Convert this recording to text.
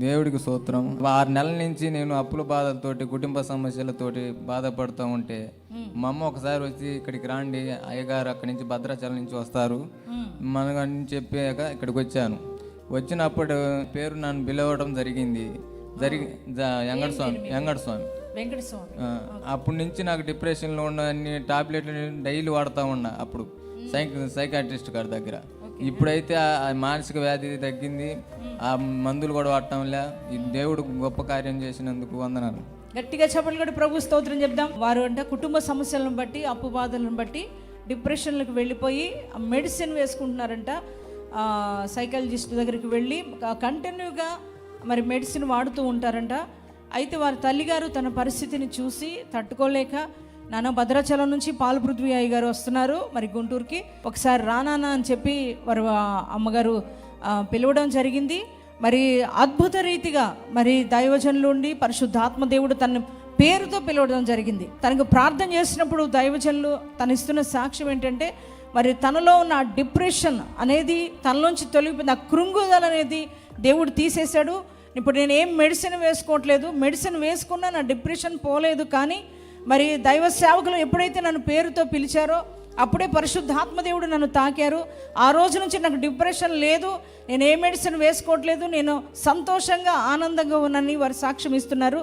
దేవుడికి స్తోత్రం. 6 నెలల నుంచి నేను అప్పుల బాధలతోటి, కుటుంబ సమస్యలతోటి బాధపడుతూ ఉంటే మా అమ్మ ఒకసారి వచ్చి ఇక్కడికి రాండి, అయ్యగారు అక్కడి నుంచి భద్రాచలం నుంచి వస్తారు మనని చెప్పాక ఇక్కడికి వచ్చాను. వచ్చినప్పుడు పేరు నన్ను పిలవడం జరిగింది. వెంకట స్వామి. అప్పటి నుంచి నాకు డిప్రెషన్లో ఉన్న అన్ని టాబ్లెట్లు డైలీ వాడుతూ ఉన్నా. అప్పుడు సైకాట్రిస్ట్ గారి దగ్గర. ఇప్పుడైతే ఆ మానసిక వ్యాధి తగ్గింది, ఆ మందులు కూడా వాడటంలే. ఈ దేవుడు గొప్ప కార్యం చేసినందుకు వందనాలు. గట్టిగా చెప్పలు కూడా ప్రభు స్తోత్రం చెప్దాం. వారు అంటే కుటుంబ సమస్యలను బట్టి, అప్పు బాధలను బట్టి డిప్రెషన్లకు వెళ్ళిపోయి మెడిసిన్ వేసుకుంటున్నారంట. సైకాలజిస్ట్ దగ్గరికి వెళ్ళి కంటిన్యూగా మరి మెడిసిన్ వాడుతూ ఉంటారంట. అయితే వారి తల్లిగారు తన పరిస్థితిని చూసి తట్టుకోలేక, నాన్న భద్రాచలం నుంచి పాలపృథ్వీ అయ్య గారు వస్తున్నారు మరి గుంటూరుకి, ఒకసారి రానానా అని చెప్పి వారు అమ్మగారు పిలవడం జరిగింది. మరి అద్భుత రీతిగా మరి దైవజనులు ఉండి పరిశుద్ధాత్మ దేవుడు తన పేరుతో పిలవడం జరిగింది. తనకు ప్రార్థన చేసినప్పుడు దైవజనులు తను ఇస్తున్న సాక్ష్యం ఏంటంటే, మరి తనలో ఉన్న డిప్రెషన్ అనేది తనలోంచి తొలగిపోయింది. ఆ కృంగుదల అనేది దేవుడు తీసేశాడు. ఇప్పుడు నేను ఏం మెడిసిన్ వేసుకోవట్లేదు, మెడిసిన్ వేసుకున్నా నా డిప్రెషన్ పోలేదు. కానీ మరి దైవ సేవకులు ఎప్పుడైతే నన్ను పేరుతో పిలిచారో అప్పుడే పరిశుద్ధాత్మ దేవుడు నన్ను తాకారు. ఆ రోజు నుంచి నాకు డిప్రెషన్ లేదు, నేను ఏ మెడిసిన్ వేసుకోవట్లేదు, నేను సంతోషంగా ఆనందంగా ఉన్నానని వారు సాక్ష్యం ఇస్తున్నారు.